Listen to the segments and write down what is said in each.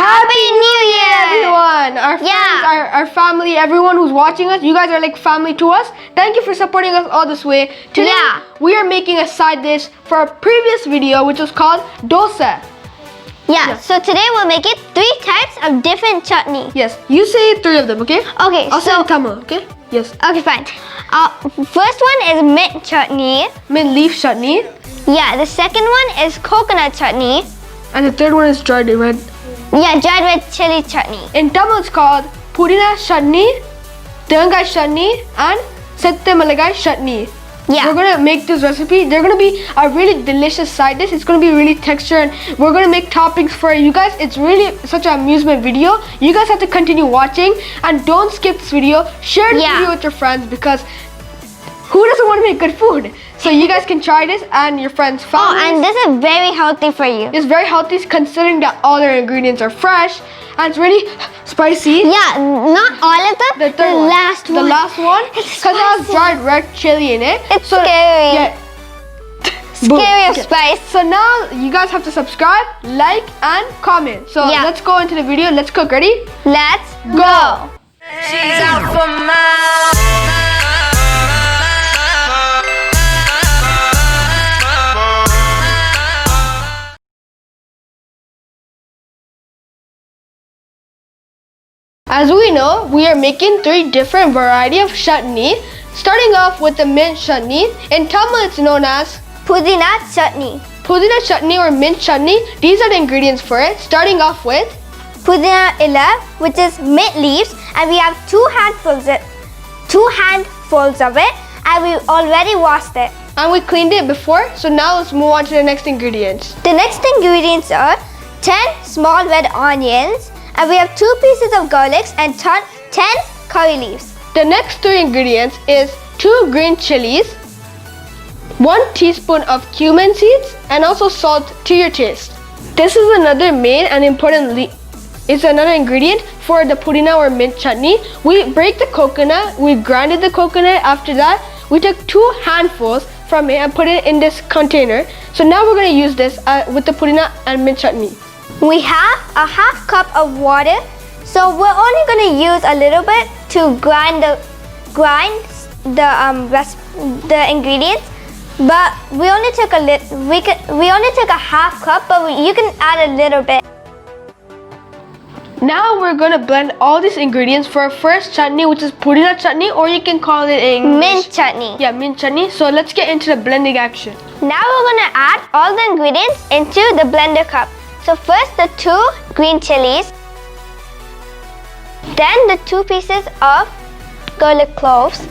Happy New Year, everyone! Our friends, our family, everyone who's watching us, you guys are like family to us. Thank you for supporting us all this way. Today, we are making a side dish for our previous video, which was called dosa. So today we'll make it 3 types of different chutney. Yes, you say 3 of them, okay? Okay, I'll say Tamil, okay? Yes. Okay, fine. First one is mint chutney. Mint leaf chutney. Yeah, the second one is coconut chutney. And the third one is dried red. Yeah, dried red chili chutney. In Tamil, it's called pudina chutney, tengai chutney, and sette malagai chutney. Yeah. We're gonna make this recipe. They're gonna be a really delicious side dish. It's gonna be really texture, and we're gonna make toppings for you guys. It's really such an amusement video. You guys have to continue watching and don't skip this video. Share this video with your friends because who doesn't want to make good food? So you guys can try this and your friends' families. Oh, and this is very healthy for you. It's very healthy considering that all their ingredients are fresh and it's really spicy. Yeah, not all of them. The last one. The last one. Because it has dried red chili in it. It's scary. Yeah. Scary of spice. So now you guys have to subscribe, like, and comment. So let's go into the video. Let's cook. Ready? Let's go. She's out for my. As we know, we are making 3 different variety of chutney. Starting off with the mint chutney. In Tamil, it's known as Pudina chutney. Pudina chutney or mint chutney. These are the ingredients for it. Starting off with Pudina ila, which is mint leaves, and we have 2 handfuls of it, and we already washed it. And we cleaned it before. So now let's move on to the next ingredients. The next ingredients are 10 small red onions, and we have 2 pieces of garlic and 10 curry leaves. The next 3 ingredients is 2 green chilies, 1 teaspoon of cumin seeds, and also salt to your taste. This is another main and important ingredient for the pudina or mint chutney. We break the coconut, we grinded the coconut. After that, we took 2 handfuls from it and put it in this container. So now we're going to use this with the pudina and mint chutney. We have a half cup of water, so we're only going to use a little bit to grind the ingredients. But we only took a half cup, but you can add a little bit. Now we're going to blend all these ingredients for our first chutney, which is pudina chutney, or you can call it mint chutney. Yeah, mint chutney. So let's get into the blending action. Now we're going to add all the ingredients into the blender cup. So first the 2 green chilies, then the 2 pieces of garlic cloves,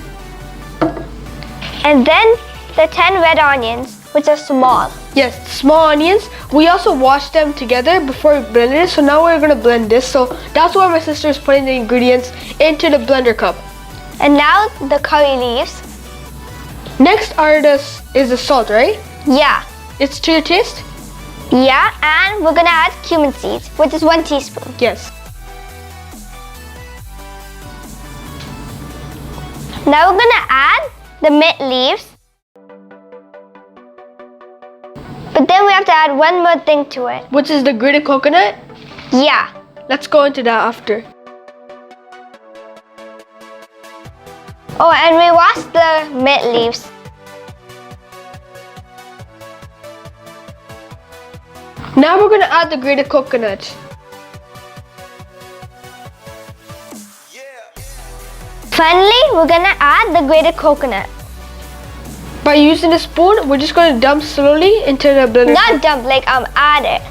and then the 10 red onions, which are small. Yes, small onions. We also washed them together before we blended it. So now we're going to blend this. So that's why my sister is putting the ingredients into the blender cup. And now the curry leaves. Next is the salt, right? Yeah. It's to your taste? Yeah, and we're going to add cumin seeds, which is 1 teaspoon. Yes. Now we're going to add the mint leaves. But then we have to add one more thing to it. Which is the grated coconut? Yeah. Let's go into that after. Oh, and we washed the mint leaves. Now we're going to add the grated coconut. Finally, we're going to add the grated coconut. By using a spoon, we're just going to dump slowly into the blender. Not dump, like add it.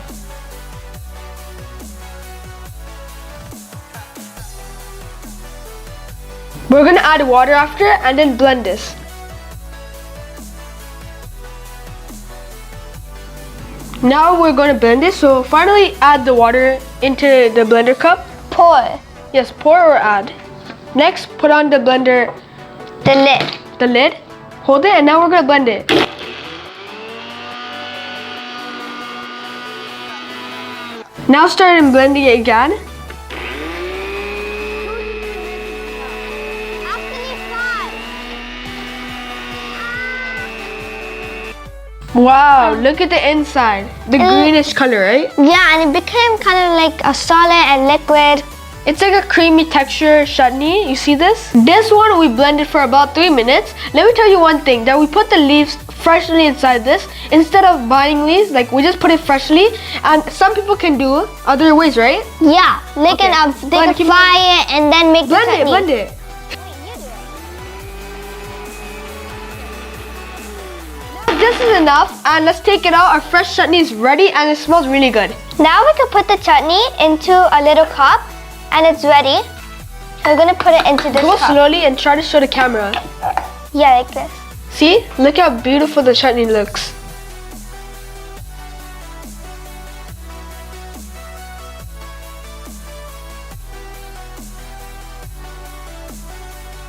We're going to add water after and then blend this. Now we're going to blend this. So finally add the water into the blender cup. Pour. Yes, pour or add. Next, put on the blender. The lid. The lid. Hold it and now we're going to blend it. Now start blending it again. Wow, look at the inside. The greenish color, right? Yeah, and it became kind of like a solid and liquid. It's like a creamy texture chutney. You see this? This one we blended for about 3 minutes. Let me tell you one thing, that we put the leaves freshly inside this instead of buying leaves. Like we just put it freshly, and some people can do other ways, right? Yeah, they can fry it and then make the chutney. Blend it. This is enough, and let's take it out. Our fresh chutney is ready and it smells really good. Now we can put the chutney into a little cup and it's ready. We're gonna put it into this Go cup. slowly and try to show the camera. Yeah, like this. See? Look how beautiful the chutney looks.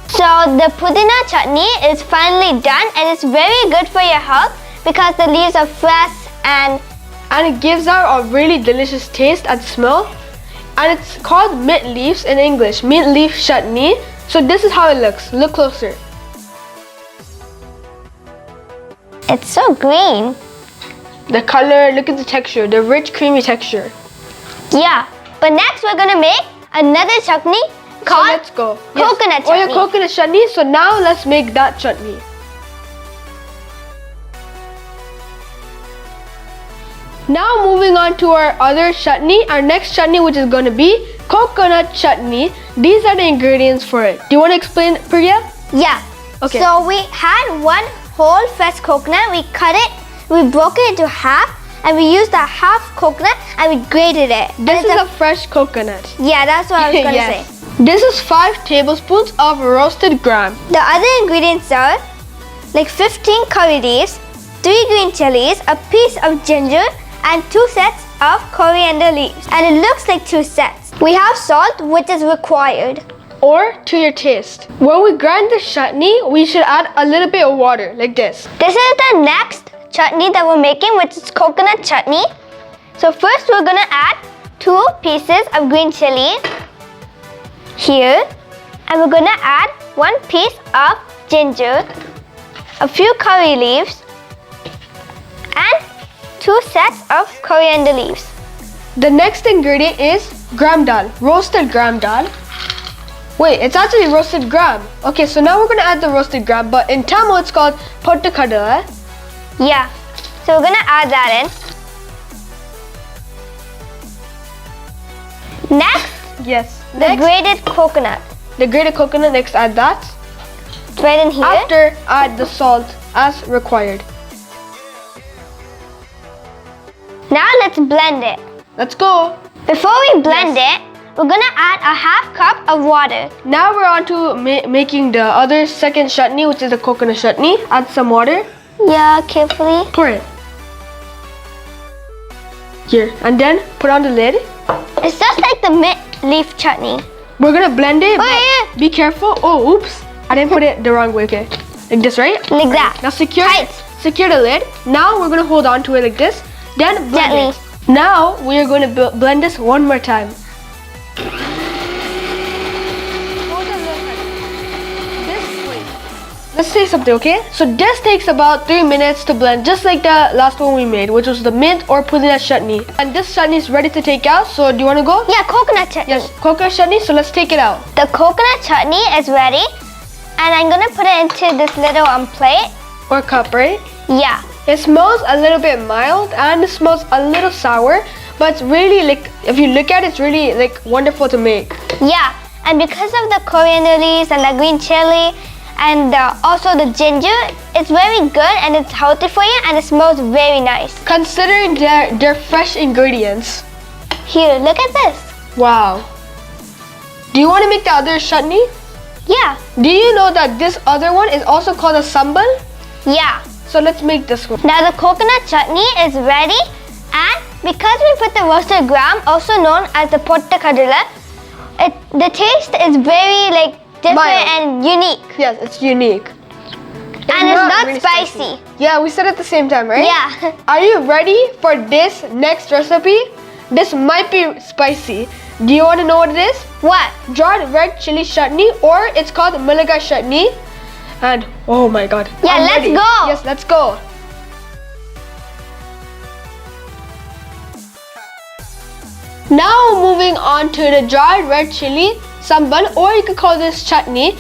So the pudina chutney is finally done, and it's very good for your health because the leaves are fresh and it gives out a really delicious taste and smell. And it's called mint leaves in English, mint leaf chutney. So this is how it looks. Look closer. it's so green. The color, look at the texture, the rich creamy texture. Yeah, but next we're gonna make another chutney So called let's go. coconut Oh yeah, chutney. coconut chutney. So now let's make that chutney. Now moving on to our other chutney, our next chutney, which is going to be coconut chutney. These are the ingredients for it. Do you want to explain, Priya? Yeah. Okay. So we had one whole fresh coconut, we cut it, we broke it into half, and we used that half coconut and we grated it. This is a fresh coconut. Yeah, that's what I was gonna Yes. say. This is 5 tablespoons of roasted gram. The other ingredients are like 15 curry leaves, 3 green chilies, a piece of ginger, and 2 sets of coriander leaves. And it looks like 2 sets. We have salt, which is required. Or to your taste. When we grind the chutney, we should add a little bit of water, like this. This is the next chutney that we're making, which is coconut chutney. So first we're gonna add 2 pieces of green chili here. And we're gonna add 1 piece of ginger, a few curry leaves, and 2 sets of coriander leaves. The next ingredient is gram dal, roasted gram dal. Wait, it's actually roasted gram. Okay, so now we're gonna add the roasted gram, but in Tamil it's called pottakadal. Yeah, so we're gonna add that in. Next, Yes. the grated coconut. The grated coconut, next add that. It's right in here. After, add the salt as required. Now let's blend it. Let's go. Before we blend it, we're gonna add a half cup of water. Now we're on to making the other second chutney, which is the coconut chutney. Add some water. Yeah, carefully. Pour it. Here, and then put on the lid. It's just like the mint leaf chutney. We're gonna blend it. Oh, but yeah. Be careful. Oh, oops. I didn't put it the wrong way. Okay. Like this, right? Like that. Now secure Tight. secure the lid. Now we're gonna hold on to it like this. Then blend Gently. it. Now we are going to blend this one more time. Let's say something, okay? So this takes about 3 minutes to blend, just like the last one we made, which was the mint or pudina chutney. And this chutney is ready to take out. So do you want to go? Yeah, coconut chutney. Yes, coconut chutney. So let's take it out. The coconut chutney is ready. And I'm gonna put it into this little plate. Or cup, right? Yeah. It smells a little bit mild and it smells a little sour, but it's really like, if you look at it, it's really like wonderful to make. Yeah, and because of the coriander leaves and the green chili and also the ginger, it's very good and it's healthy for you and it smells very nice. Considering their fresh ingredients. Here, look at this. Wow. Do you want to make the other chutney? Yeah. Do you know that this other one is also called a sambal? Yeah. So let's make this one. Now the coconut chutney is ready, and because we put the roasted gram, also known as the pottakadala, the taste is very like different Mild. and unique. Yes, it's unique. And it's not really spicy. Yeah, we said it at the same time, right? Yeah. Are you ready for this next recipe? This might be spicy. Do you want to know what it is? What? Dried red chili chutney, or it's called Malaga chutney. And oh my god. Yeah, I'm let's ready. go. Yes, let's go. Now moving on to the dried red chili sambal, or you could call this chutney.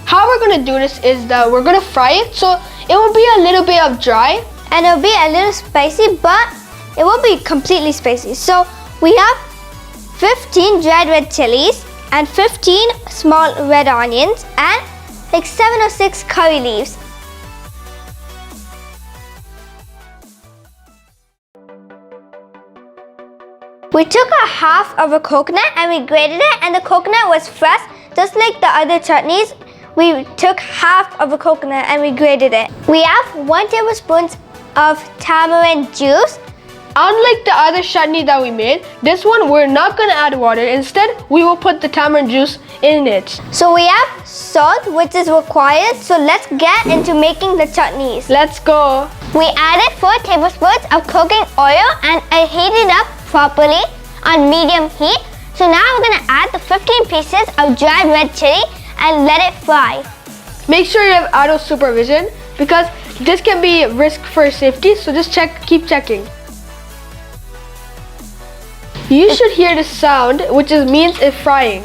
How we're gonna do this is that we're gonna fry it, so it will be a little bit of dry. And it'll be a little spicy, but it won't be completely spicy. So we have 15 dried red chilies and 15 small red onions and like 7 or 6 curry leaves. We took a half of a coconut and we grated it, and the coconut was fresh, just like the other chutneys. We took half of a coconut and we grated it. We have 1 tablespoon of tamarind juice. Unlike the other chutney that we made, this one we're not gonna add water. Instead, we will put the tamarind juice in it. So we have salt, which is required. So let's get into making the chutneys. Let's go. We added 4 tablespoons of cooking oil and I heated up properly on medium heat. So now we're gonna add the 15 pieces of dried red chili and let it fry. Make sure you have auto supervision because this can be a risk for safety, so just keep checking. You should hear the sound, which means it's frying.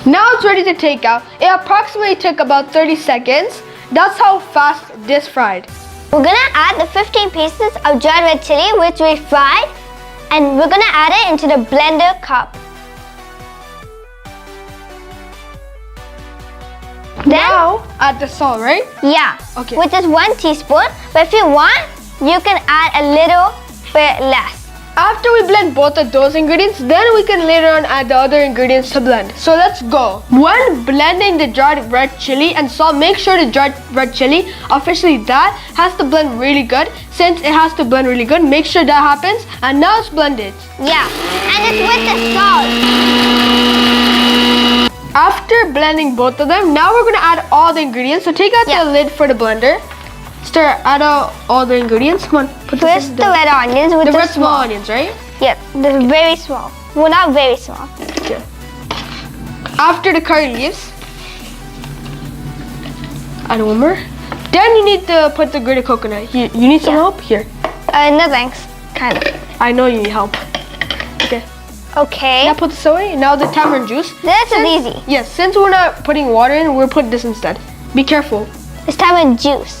Now it's ready to take out. It approximately took about 30 seconds. That's how fast this fried. We're gonna add the 15 pieces of dried red chili which we fried, and we're gonna add it into the blender cup. Now add the salt, right? Yeah, Okay. which is 1 teaspoon, but if you want, you can add a little bit less. After we blend both of those ingredients, then we can later on add the other ingredients to blend. So let's go. When blending the dried red chili and salt, make sure the dried red chili, officially that, has to blend really good. Since it has to blend really good, make sure that happens. And now it's blended. Yeah, and it's with the salt. After blending both of them, now we're gonna add all the ingredients. So take out Yeah. the lid for the blender. Start add out all the ingredients. Come on, put this First, the red onions, which the are red small small. onions, right? Yeah, they're very small. Well, not very small. Okay. After the curry leaves, add 1 more. Then you need to put the grated coconut. You need some Yeah. help? Here. No thanks, kind of. I know you need help. Okay. Okay, Now put this away. Now the tamarind juice. this is easy. Yes, since we're not putting water in, we'll put this instead. Be careful. It's tamarind juice.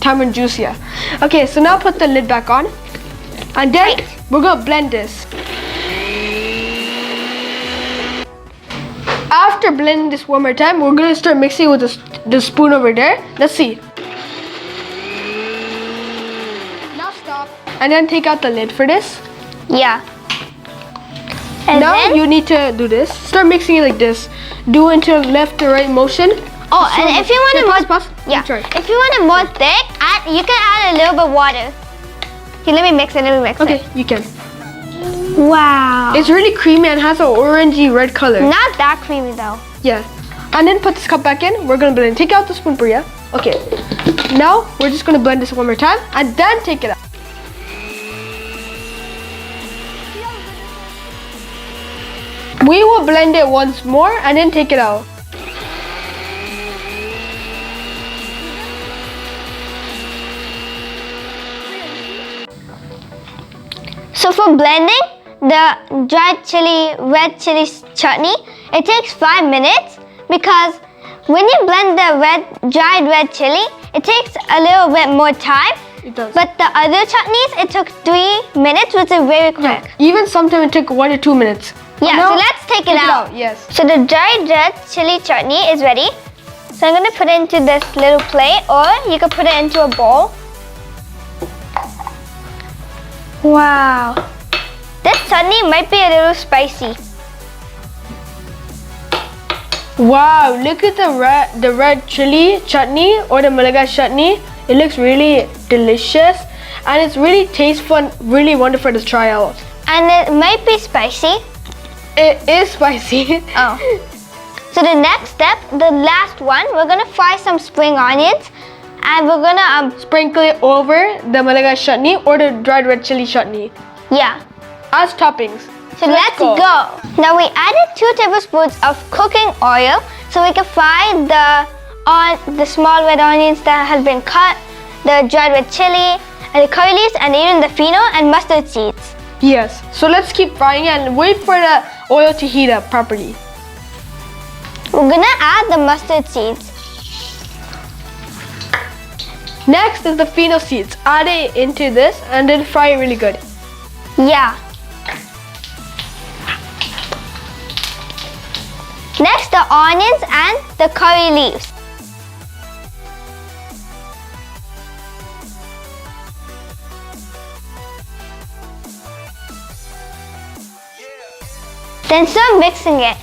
Tamarind juice, yeah. Okay, so now put the lid back on. And then Right. we're gonna blend this. After blending this one more time, we're gonna start mixing with the spoon over there. Let's see. Now stop. And then take out the lid for this. Yeah. And Now then, you need to do this. Start mixing it like this. Do into left to right motion. oh, and if you want it more, pause. yeah, Try. if you want it more thick, you can add a little bit of water. Okay, let me mix it. Okay, you can. Wow. It's really creamy and has an orangey red color. Not that creamy though. Yeah. And then put this cup back in. We're gonna blend. Take out the spoon, Priya. Okay. Now we're just gonna blend this one more time and then take it out. We will blend it once more and then take it out. So for blending the dried chili, red chili chutney, it takes 5 minutes because when you blend the dried red chili, it takes a little bit more time. It does. But the other chutneys, it took 3 minutes, which is very quick. Even sometimes it took 1 or 2 minutes. Yeah, Now, so let's take it out. Yes. So the dried red chili chutney is ready. So I'm gonna put it into this little plate, or you could put it into a bowl. Wow. This chutney might be a little spicy. Wow, look at the red chili chutney or the Malaga chutney. It looks really delicious and it's really tasteful and really wonderful to try out. And it might be spicy. It is spicy. Oh. So the next step, the last one, we're gonna fry some spring onions and we're gonna Sprinkle it over the Malaga chutney or the dried red chili chutney yeah. as toppings. So let's go. Now we added 2 tablespoons of cooking oil so we can fry the the small red onions that has been cut, the dried red chili, and the curry leaves, and even the fino and mustard seeds. Yes. So let's keep frying it and wait for the oil to heat up properly. We're gonna add the mustard seeds. Next is the fino seeds. Add it into this and then fry it really good. Yeah. Next, the onions and the curry leaves. Then start mixing it.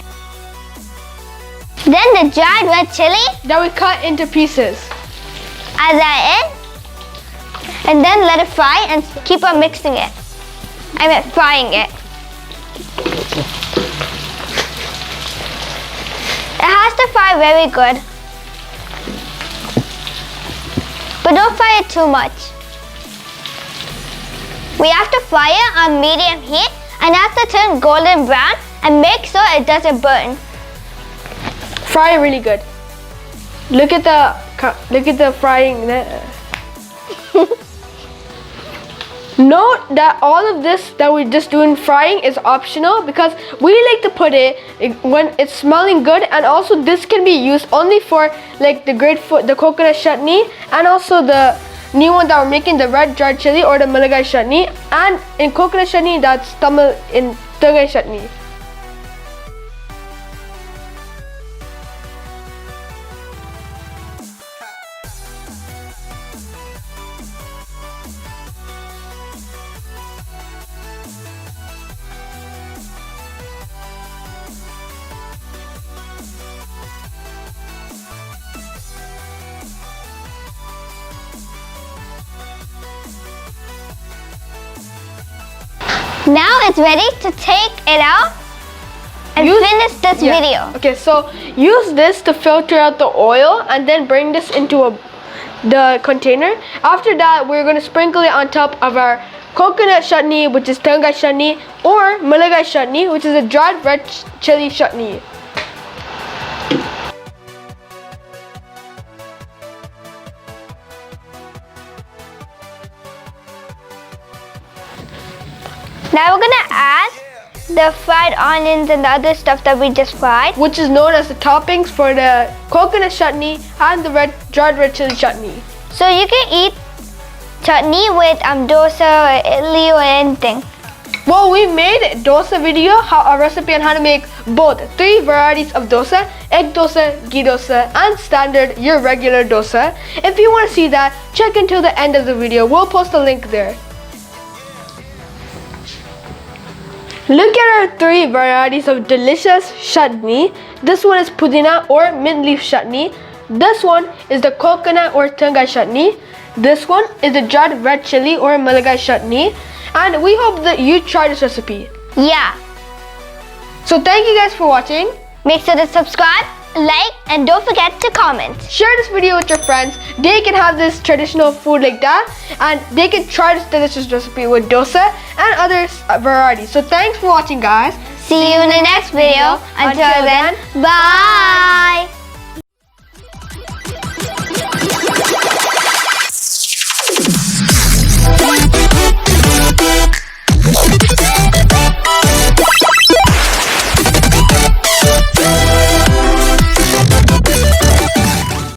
Then the dried red chili, That we cut into pieces. add that in. And then let it fry and keep on mixing it. I meant frying it. It has to fry very good. But don't fry it too much. We have to fry it on medium heat and have to turn golden brown and make sure it doesn't burn. Fry it really good. Look at the frying. Note that all of this that we're just doing frying is optional because we like to put it when it's smelling good, and also this can be used only for like the coconut chutney, and also the new one that we're making, the red dried chili or the Malagai chutney, and in coconut chutney that's Tangai chutney. Now it's ready to take it out and finish this video. Okay, so use this to filter out the oil and then bring this into the container. After that, we're going to sprinkle it on top of our coconut chutney, which is Tangai chutney, or Malagai chutney, which is a dried red chili chutney. Now we're gonna add the fried onions and the other stuff that we just fried. Which is known as the toppings for the coconut chutney and the dried red chili chutney. So you can eat chutney with dosa or idli or anything. Well, we made a dosa video, a recipe on how to make both 3 varieties of dosa: egg dosa, ghee dosa, and standard, your regular dosa. If you want to see that, check until the end of the video. We'll post a link there. Look at our 3 varieties of delicious chutney. This one is pudina or mint leaf chutney. This one is the coconut or Tangai chutney. This one is the dried red chili or Malagai chutney. And we hope that you try this recipe. Yeah. So thank you guys for watching. Make sure to subscribe, like, and don't forget to comment. Share this video with your friends. They can have this traditional food like that, and they can try this delicious recipe with dosa and other varieties. So thanks for watching, guys. See you in the next video. Until then, bye.